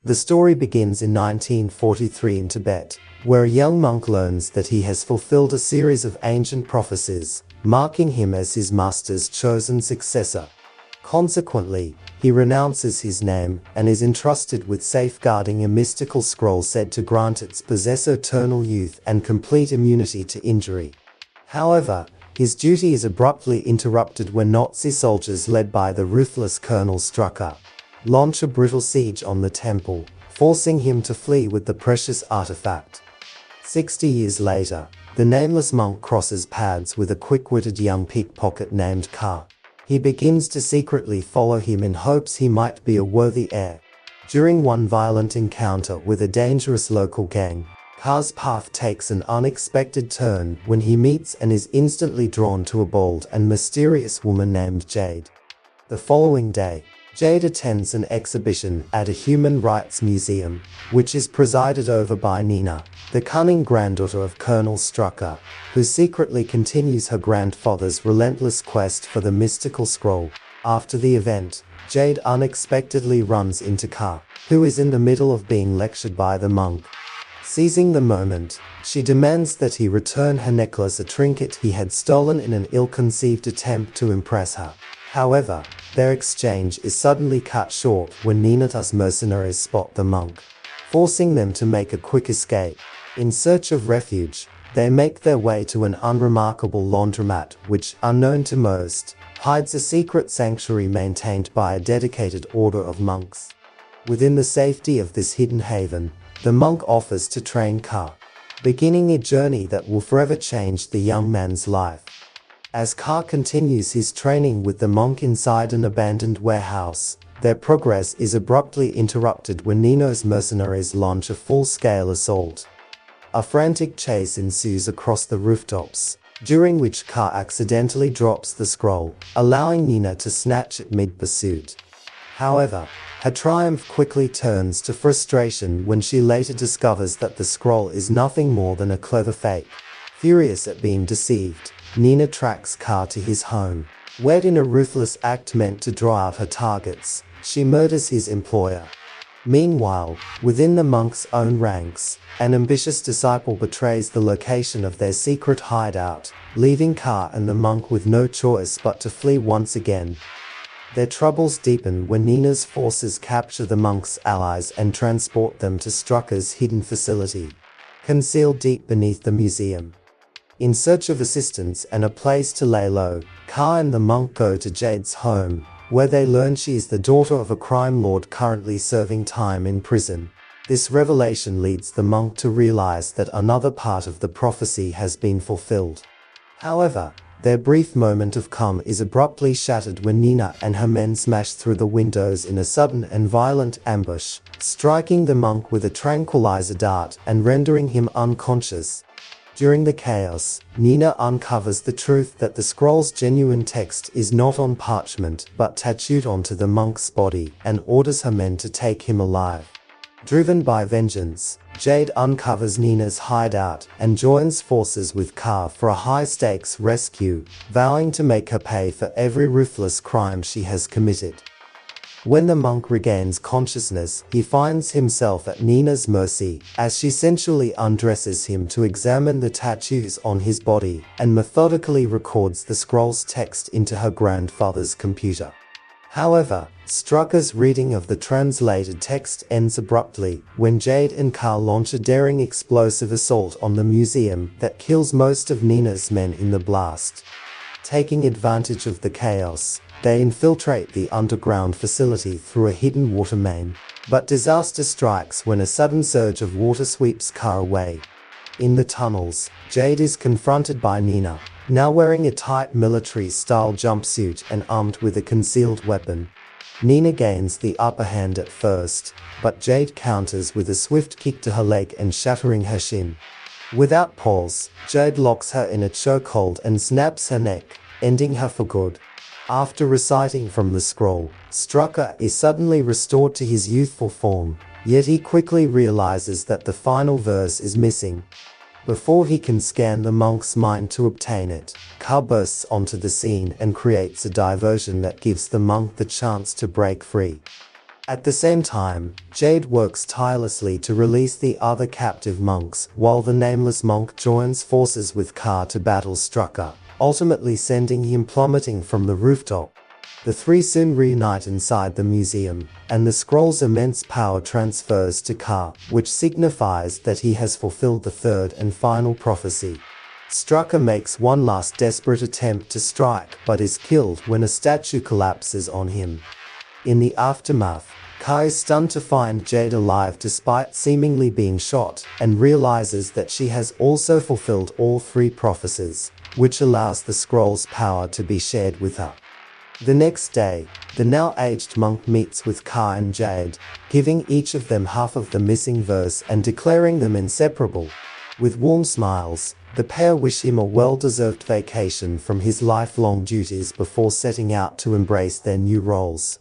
The story begins in 1943 in Tibet, where a young monk learns that he has fulfilled a series of ancient prophecies, marking him as his master's chosen successor. Consequently, he renounces his name and is entrusted with safeguarding a mystical scroll said to grant its possessor eternal youth and complete immunity to injury. However, his duty is abruptly interrupted when Nazi soldiers led by the ruthless Colonel Strucker launch a brutal siege on the temple, forcing him to flee with the precious artifact. 60 years later, the nameless monk crosses paths with a quick-witted young pickpocket named Ka. He begins to secretly follow him in hopes he might be a worthy heir. During one violent encounter with a dangerous local gang, Ka's path takes an unexpected turn when he meets and is instantly drawn to a bold and mysterious woman named Jade. The following day, Jade attends an exhibition at a human rights museum, which is presided over by Nina, the cunning granddaughter of Colonel Strucker, who secretly continues her grandfather's relentless quest for the mystical scroll. After the event, Jade unexpectedly runs into Ka, who is in the middle of being lectured by the monk. Seizing the moment, she demands that he return her necklace, a trinket he had stolen in an ill-conceived attempt to impress her. However, their exchange is suddenly cut short when Nina's mercenaries spot the monk, forcing them to make a quick escape. In search of refuge, they make their way to an unremarkable laundromat which, unknown to most, hides a secret sanctuary maintained by a dedicated order of monks. Within the safety of this hidden haven, the monk offers to train Ka, beginning a journey that will forever change the young man's life. As Ka continues his training with the monk inside an abandoned warehouse, their progress is abruptly interrupted when Nino's mercenaries launch a full-scale assault. A frantic chase ensues across the rooftops, during which Ka accidentally drops the scroll, allowing Nina to snatch it mid-pursuit. However, her triumph quickly turns to frustration when she later discovers that the scroll is nothing more than a clever fake. Furious at being deceived, Nina tracks Ka to his home, where in a ruthless act meant to draw out her targets, she murders his employer. Meanwhile, within the monk's own ranks, an ambitious disciple betrays the location of their secret hideout, leaving Ka and the monk with no choice but to flee once again. Their troubles deepen when Nina's forces capture the monk's allies and transport them to Strucker's hidden facility, concealed deep beneath the museum. In search of assistance and a place to lay low, Ka and the monk go to Jade's home, where they learn she is the daughter of a crime lord currently serving time in prison. This revelation leads the monk to realize that another part of the prophecy has been fulfilled. However, their brief moment of calm is abruptly shattered when Nina and her men smash through the windows in a sudden and violent ambush, striking the monk with a tranquilizer dart and rendering him unconscious. During the chaos, Nina uncovers the truth that the scroll's genuine text is not on parchment but tattooed onto the monk's body and orders her men to take him alive. Driven by vengeance, Jade uncovers Nina's hideout and joins forces with Ka for a high-stakes rescue, vowing to make her pay for every ruthless crime she has committed. When the monk regains consciousness, he finds himself at Nina's mercy as she sensually undresses him to examine the tattoos on his body and methodically records the scroll's text into her grandfather's computer. However, Strucker's reading of the translated text ends abruptly when Jade and Ka launch a daring explosive assault on the museum that kills most of Nina's men in the blast. Taking advantage of the chaos, they infiltrate the underground facility through a hidden water main, but disaster strikes when a sudden surge of water sweeps Ka away. In the tunnels, Jade is confronted by Nina, now wearing a tight military-style jumpsuit and armed with a concealed weapon. Nina gains the upper hand at first, but Jade counters with a swift kick to her leg and shattering her shin. Without pause, Jade locks her in a chokehold and snaps her neck, ending her for good. After reciting from the scroll, Strucker is suddenly restored to his youthful form, yet he quickly realizes that the final verse is missing. Before he can scan the monk's mind to obtain it, Ka bursts onto the scene and creates a diversion that gives the monk the chance to break free. At the same time, Jade works tirelessly to release the other captive monks, while the nameless monk joins forces with Ka to battle Strucker, ultimately sending him plummeting from the rooftop. The three soon reunite inside the museum, and the scroll's immense power transfers to Ka, which signifies that he has fulfilled the third and final prophecy. Strucker makes one last desperate attempt to strike, but is killed when a statue collapses on him. In the aftermath, Ka is stunned to find Jade alive despite seemingly being shot, and realizes that she has also fulfilled all three prophecies, which allows the scroll's power to be shared with her. The next day, the now aged monk meets with Ka and Jade, giving each of them half of the missing verse and declaring them inseparable. With warm smiles, the pair wish him a well-deserved vacation from his lifelong duties before setting out to embrace their new roles.